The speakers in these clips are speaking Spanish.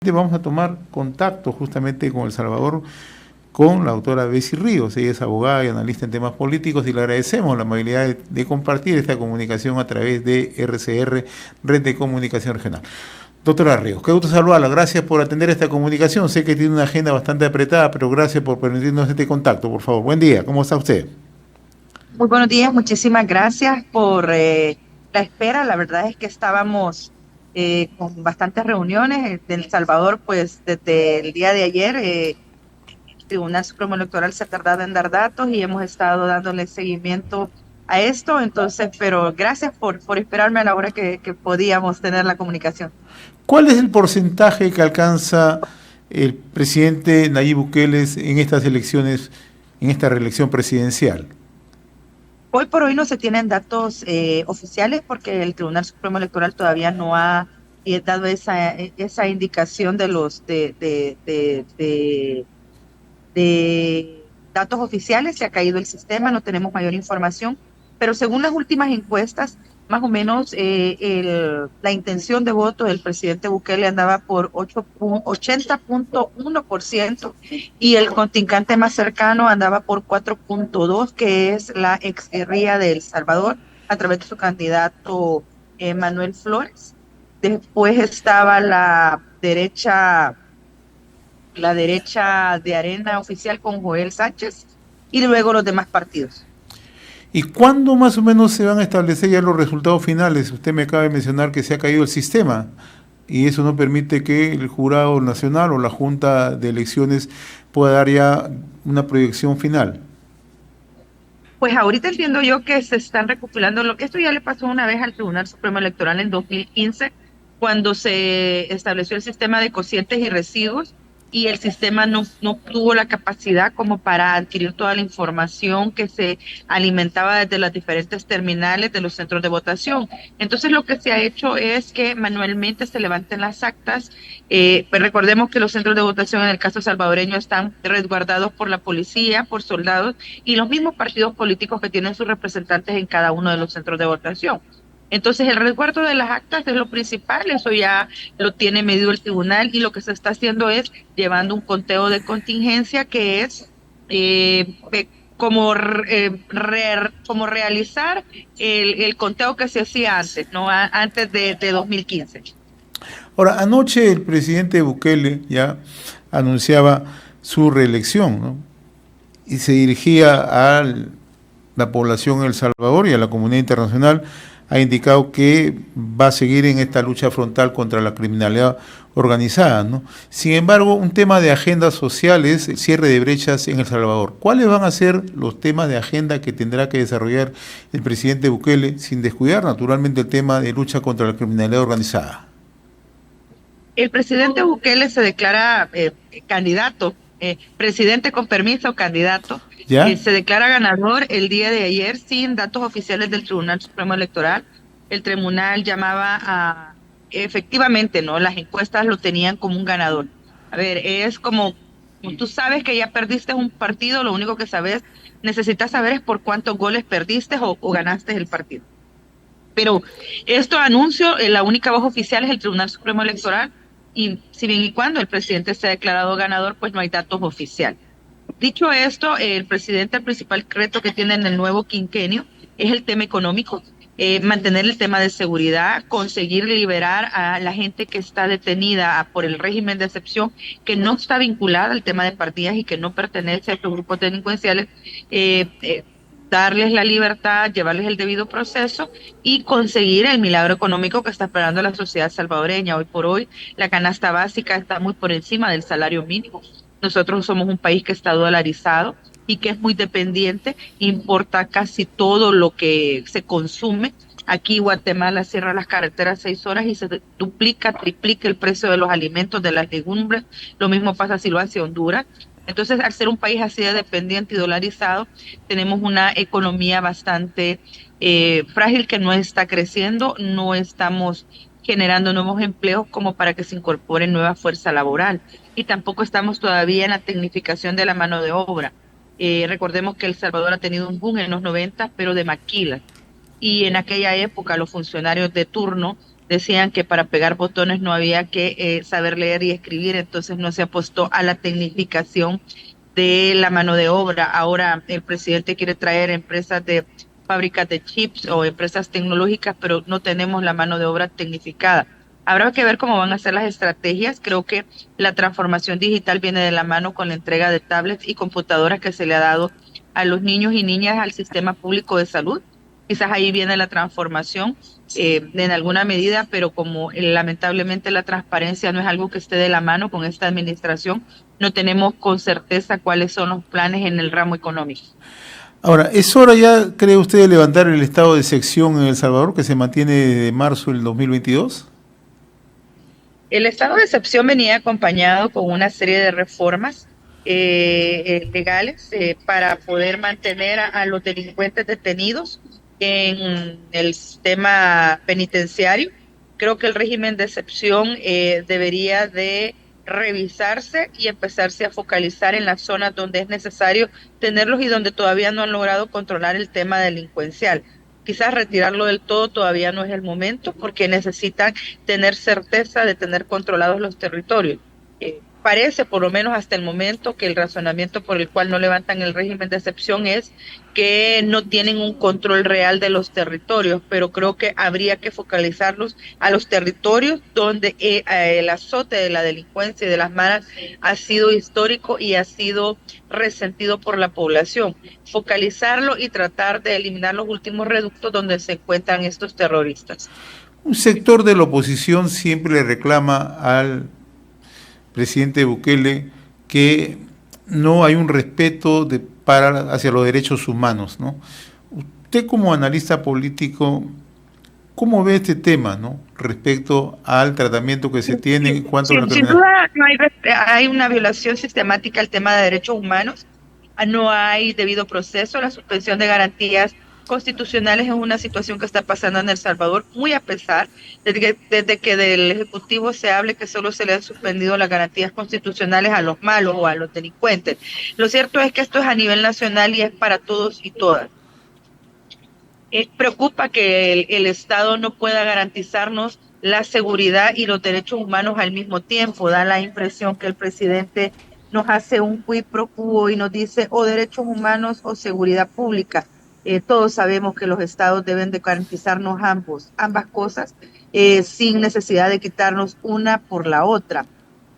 instantes vamos a tomar contacto justamente con El Salvador, con la doctora Bessie Ríos. Ella es abogada y analista en temas políticos y le agradecemos la amabilidad de compartir esta comunicación a través de RCR, Red de Comunicación Regional. Doctora Ríos, qué gusto saludarla. Gracias por atender esta comunicación. Sé que tiene una agenda bastante apretada, pero gracias por permitirnos este contacto, por favor. Buen día, ¿cómo está usted? Muy buenos días, muchísimas gracias por la espera. La verdad es que estábamos con bastantes reuniones de El Salvador, pues desde el día de ayer el Tribunal Supremo Electoral se ha tardado en dar datos y hemos estado dándole seguimiento a esto. Entonces, pero gracias por esperarme a la hora que podíamos tener la comunicación. ¿Cuál es el porcentaje que alcanza el presidente Nayib Bukele en estas elecciones, en esta reelección presidencial? Hoy por hoy no se tienen datos oficiales porque el Tribunal Supremo Electoral todavía no ha dado esa indicación de los de datos oficiales. Se ha caído el sistema, no tenemos mayor información, pero según las últimas encuestas, más o menos la intención de voto del presidente Bukele andaba por 80.1% y el contrincante más cercano andaba por 4.2%, que es la ex guerrilla de El Salvador, a través de su candidato Manuel Flores. Después estaba la derecha de Arena oficial con Joel Sánchez y luego los demás partidos. ¿Y cuándo más o menos se van a establecer ya los resultados finales? Usted me acaba de mencionar que se ha caído el sistema y eso no permite que el Jurado Nacional o la Junta de Elecciones pueda dar ya una proyección final. Pues ahorita entiendo yo que se están recopilando lo que esto ya le pasó una vez al Tribunal Supremo Electoral en 2015, cuando se estableció el sistema de cocientes y residuos y el sistema no tuvo la capacidad como para adquirir toda la información que se alimentaba desde las diferentes terminales de los centros de votación. Entonces lo que se ha hecho es que manualmente se levanten las actas. Pues recordemos que los centros de votación en el caso salvadoreño están resguardados por la policía, por soldados y los mismos partidos políticos que tienen sus representantes en cada uno de los centros de votación. Entonces, el resguardo de las actas es lo principal, eso ya lo tiene medido el tribunal y lo que se está haciendo es llevando un conteo de contingencia que es como realizar el conteo que se hacía antes, ¿no? Antes de 2015. Ahora, anoche el presidente Bukele ya anunciaba su reelección, ¿no? Y se dirigía a la población de El Salvador y a la comunidad internacional. Ha indicado que va a seguir en esta lucha frontal contra la criminalidad organizada, ¿no? Sin embargo, un tema de agenda social es el cierre de brechas en El Salvador. ¿Cuáles van a ser los temas de agenda que tendrá que desarrollar el presidente Bukele, sin descuidar naturalmente el tema de lucha contra la criminalidad organizada? El presidente Bukele se declara candidato, presidente con permiso, candidato. ¿Ya? Se declara ganador el día de ayer sin datos oficiales del Tribunal Supremo Electoral. El tribunal llamaba efectivamente, ¿no? Las encuestas lo tenían como un ganador. A ver, es como tú sabes que ya perdiste un partido, lo único que necesitas saber es por cuántos goles perdiste o ganaste el partido. Pero esto anuncio, la única voz oficial es el Tribunal Supremo Electoral y si bien y cuando el presidente se ha declarado ganador, pues no hay datos oficiales. Dicho esto, el presidente, el principal reto que tiene en el nuevo quinquenio es el tema económico, mantener el tema de seguridad, conseguir liberar a la gente que está detenida por el régimen de excepción, que no está vinculada al tema de partidas y que no pertenece a estos grupos delincuenciales, darles la libertad, llevarles el debido proceso y conseguir el milagro económico que está esperando la sociedad salvadoreña. Hoy por hoy, la canasta básica está muy por encima del salario mínimo. Nosotros somos un país que está dolarizado y que es muy dependiente, importa casi todo lo que se consume. Aquí Guatemala cierra las carreteras 6 horas y se duplica, triplica el precio de los alimentos, de las legumbres. Lo mismo pasa si lo hace Honduras. Entonces, al ser un país así de dependiente y dolarizado, tenemos una economía bastante frágil que no está creciendo, no estamos generando nuevos empleos como para que se incorpore nueva fuerza laboral y tampoco estamos todavía en la tecnificación de la mano de obra. Recordemos que El Salvador ha tenido un boom en los 90, pero de maquilas. Y en aquella época los funcionarios de turno decían que para pegar botones no había que saber leer y escribir, entonces no se apostó a la tecnificación de la mano de obra. Ahora el presidente quiere traer empresas de fábricas de chips o empresas tecnológicas, pero no tenemos la mano de obra tecnificada. Habrá que ver cómo van a ser las estrategias. Creo que la transformación digital viene de la mano con la entrega de tablets y computadoras que se le ha dado a los niños y niñas al sistema público de salud. Quizás ahí viene la transformación en alguna medida, pero como lamentablemente la transparencia no es algo que esté de la mano con esta administración, no tenemos con certeza cuáles son los planes en el ramo económico. Ahora, ¿es hora ya, cree usted, de levantar el estado de excepción en El Salvador, que se mantiene desde marzo del 2022? El estado de excepción venía acompañado con una serie de reformas legales para poder mantener a los delincuentes detenidos en el sistema penitenciario. Creo que el régimen de excepción debería de revisarse y empezarse a focalizar en las zonas donde es necesario tenerlos y donde todavía no han logrado controlar el tema delincuencial. Quizás retirarlo del todo todavía no es el momento porque necesitan tener certeza de tener controlados los territorios. Parece, por lo menos hasta el momento, que el razonamiento por el cual no levantan el régimen de excepción es que no tienen un control real de los territorios, pero creo que habría que focalizarlos a los territorios donde el azote de la delincuencia y de las maras ha sido histórico y ha sido resentido por la población. Focalizarlo y tratar de eliminar los últimos reductos donde se encuentran estos terroristas. Un sector de la oposición siempre le reclama al presidente Bukele que no hay un respeto hacia los derechos humanos, ¿no? Usted como analista político, ¿cómo ve este tema, ¿no? Respecto al tratamiento que se tiene en cuanto a la Sin enfermedad? duda no hay una violación sistemática al tema de derechos humanos, no hay debido proceso, la suspensión de garantías constitucionales es una situación que está pasando en El Salvador, muy a pesar desde que del Ejecutivo se hable que solo se le han suspendido las garantías constitucionales a los malos o a los delincuentes. Lo cierto es que esto es a nivel nacional y es para todos y todas. Preocupa que el Estado no pueda garantizarnos la seguridad y los derechos humanos al mismo tiempo. Da la impresión que el presidente nos hace un quid pro quo y nos dice o derechos humanos o seguridad pública. Todos sabemos que los estados deben de garantizarnos ambas cosas, sin necesidad de quitarnos una por la otra.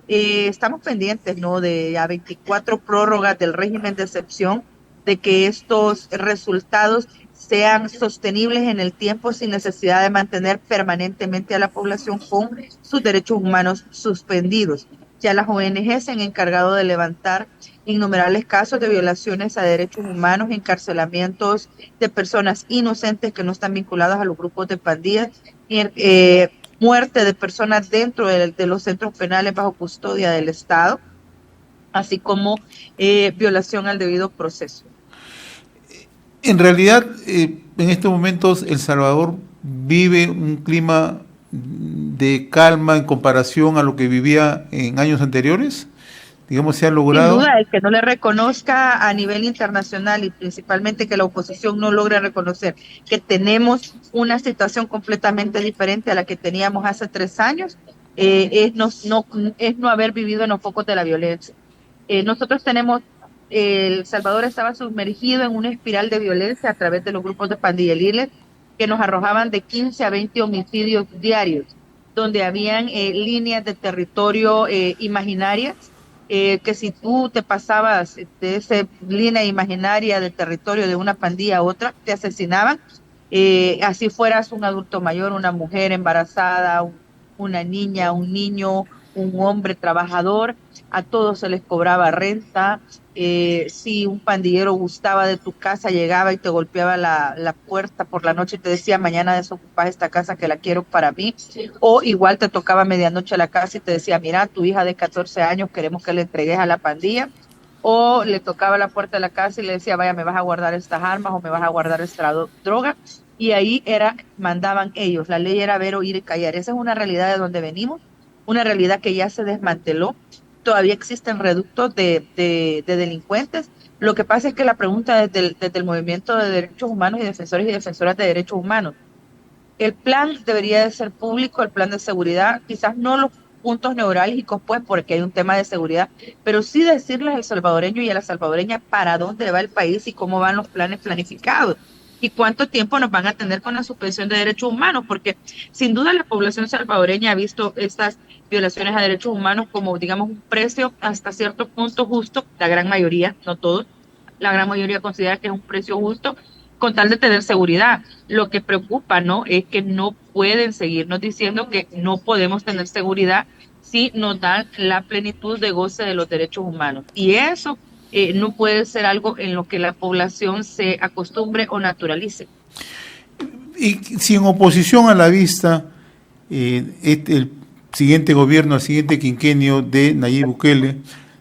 Estamos pendientes, ¿no?, de a 24 prórrogas del régimen de excepción, de que estos resultados sean sostenibles en el tiempo sin necesidad de mantener permanentemente a la población con sus derechos humanos suspendidos. Ya las ONG se han encargado de levantar innumerables casos de violaciones a derechos humanos, encarcelamientos de personas inocentes que no están vinculadas a los grupos de pandillas, y muerte de personas dentro de los centros penales bajo custodia del Estado, así como violación al debido proceso. En realidad, en estos momentos, El Salvador vive un clima de calma en comparación a lo que vivía en años anteriores. Digamos, se ha Sin logrado. duda, el que no le reconozca a nivel internacional y principalmente que la oposición no logre reconocer que tenemos una situación completamente diferente a la que teníamos hace 3 años, es no haber vivido en los focos de la violencia. Nosotros tenemos, El Salvador estaba sumergido en una espiral de violencia a través de los grupos de pandilleriles que nos arrojaban de 15 a 20 homicidios diarios, donde habían líneas de territorio imaginarias, que si tú te pasabas de esa línea imaginaria de territorio de una pandilla a otra, te asesinaban, así fueras un adulto mayor, una mujer embarazada, una niña, un niño, un hombre trabajador, a todos se les cobraba renta. Si un pandillero gustaba de tu casa, llegaba y te golpeaba la puerta por la noche y te decía, mañana desocupas esta casa que la quiero para mí, o igual te tocaba medianoche a la casa y te decía, mira, tu hija de 14 años queremos que le entregues a la pandilla, o le tocaba la puerta de la casa y le decía, vaya, me vas a guardar estas armas o me vas a guardar esta droga, y ahí mandaban ellos, la ley era ver, oír y callar. Esa es una realidad de donde venimos, una realidad que ya se desmanteló. Todavía existen reductos de delincuentes. Lo que pasa es que la pregunta desde el movimiento de derechos humanos y defensores y defensoras de derechos humanos, El plan debería de ser público, el plan de seguridad, quizás no los puntos neurálgicos, pues, porque hay un tema de seguridad, pero sí decirles al salvadoreño y a la salvadoreña para dónde va el país y cómo van los planes planificados y cuánto tiempo nos van a tener con la suspensión de derechos humanos, porque sin duda la población salvadoreña ha visto estas violaciones a derechos humanos como, digamos, un precio hasta cierto punto justo, la gran mayoría, no todos, la gran mayoría considera que es un precio justo con tal de tener seguridad. Lo que preocupa, ¿no?, es que no pueden seguirnos diciendo que no podemos tener seguridad si nos dan la plenitud de goce de los derechos humanos. Y eso no puede ser algo en lo que la población se acostumbre o naturalice. Y si en oposición a la vista, el siguiente gobierno, el siguiente quinquenio de Nayib Bukele,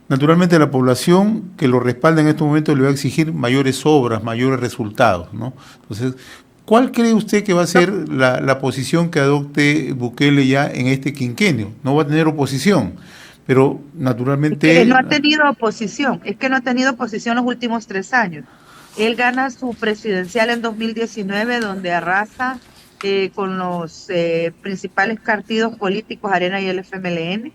naturalmente la población que lo respalda en estos momentos le va a exigir mayores obras, mayores resultados, ¿no? Entonces, ¿cuál cree usted que va a ser la posición que adopte Bukele ya en este quinquenio? No va a tener oposición, pero naturalmente... Es que no ha tenido oposición, es que no ha tenido oposición los últimos 3 años. Él gana su presidencial en 2019, donde arrasa con los principales partidos políticos, Arena y el FMLN.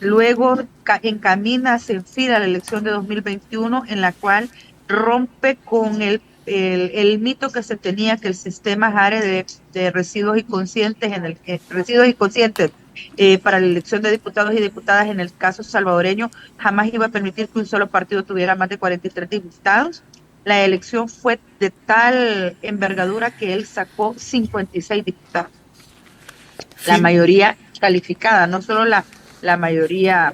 Luego encamina, se enfila a la elección de 2021, en la cual rompe con el mito que se tenía que el sistema Jare de residuos inconscientes, residuos inconscientes para la elección de diputados y diputadas en el caso salvadoreño jamás iba a permitir que un solo partido tuviera más de 43 diputados. La elección fue de tal envergadura que él sacó 56 diputados, la mayoría calificada, no solo la mayoría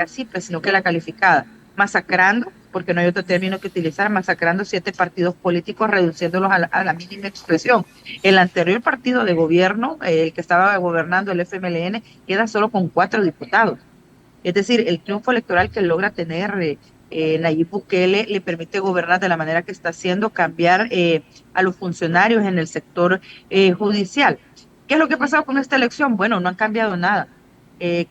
simple, sino que la calificada, masacrando, porque no hay otro término que utilizar, masacrando 7 partidos políticos, reduciéndolos a la mínima expresión. El anterior partido de gobierno, el que estaba gobernando, el FMLN, queda solo con 4 diputados. Es decir, el triunfo electoral que logra tener Nayib Bukele le permite gobernar de la manera que está haciendo, cambiar a los funcionarios en el sector judicial. ¿Qué es lo que ha pasado con esta elección? Bueno, no han cambiado nada.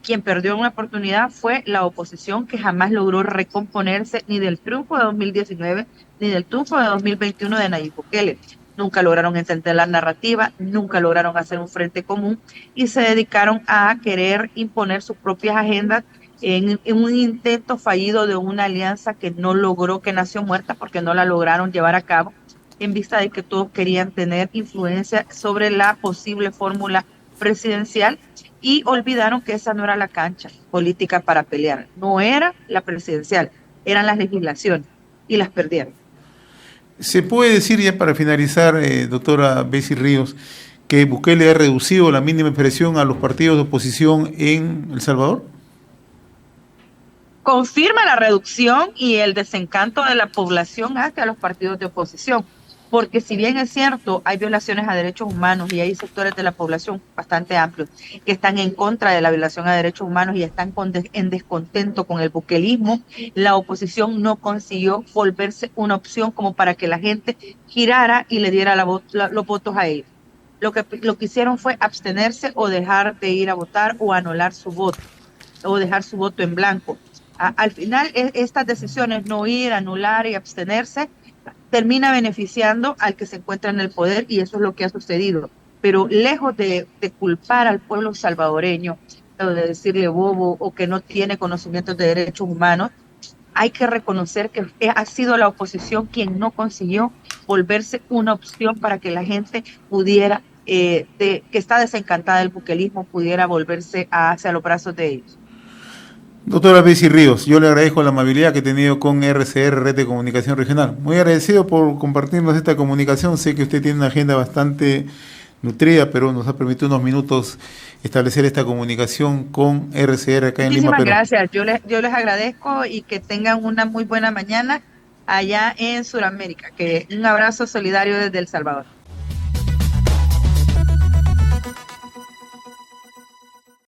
Quien perdió una oportunidad fue la oposición, que jamás logró recomponerse ni del triunfo de 2019 ni del triunfo de 2021 de Nayib Bukele. Nunca lograron entender la narrativa, nunca lograron hacer un frente común y se dedicaron a querer imponer sus propias agendas en un intento fallido de una alianza que no logró, que nació muerta porque no la lograron llevar a cabo, en vista de que todos querían tener influencia sobre la posible fórmula presidencial y olvidaron que esa no era la cancha política para pelear, no era la presidencial, eran las legislaciones y las perdieron. ¿Se puede decir ya para finalizar, doctora Bessy Ríos, que Bukele ha reducido la mínima expresión a los partidos de oposición en El Salvador? Confirma la reducción y el desencanto de la población hacia los partidos de oposición, porque si bien es cierto, hay violaciones a derechos humanos y hay sectores de la población bastante amplios que están en contra de la violación a derechos humanos y están en descontento con el buquelismo, la oposición no consiguió volverse una opción como para que la gente girara y le diera los votos a ellos. Lo que hicieron fue abstenerse o dejar de ir a votar o anular su voto o dejar su voto en blanco. Al final, estas decisiones, no ir, anular y abstenerse, termina beneficiando al que se encuentra en el poder y eso es lo que ha sucedido. Pero lejos de culpar al pueblo salvadoreño, o de decirle bobo o que no tiene conocimientos de derechos humanos, hay que reconocer que ha sido la oposición quien no consiguió volverse una opción para que la gente pudiera, que está desencantada del buquelismo, pudiera volverse hacia los brazos de ellos. Doctora Bessy Ríos, yo le agradezco la amabilidad que he tenido con RCR, Red de Comunicación Regional. Muy agradecido por compartirnos esta comunicación. Sé que usted tiene una agenda bastante nutrida, pero nos ha permitido unos minutos establecer esta comunicación con RCR acá en Lima, Perú. Muchísimas gracias. Yo les agradezco y que tengan una muy buena mañana allá en Sudamérica. Un abrazo solidario desde El Salvador.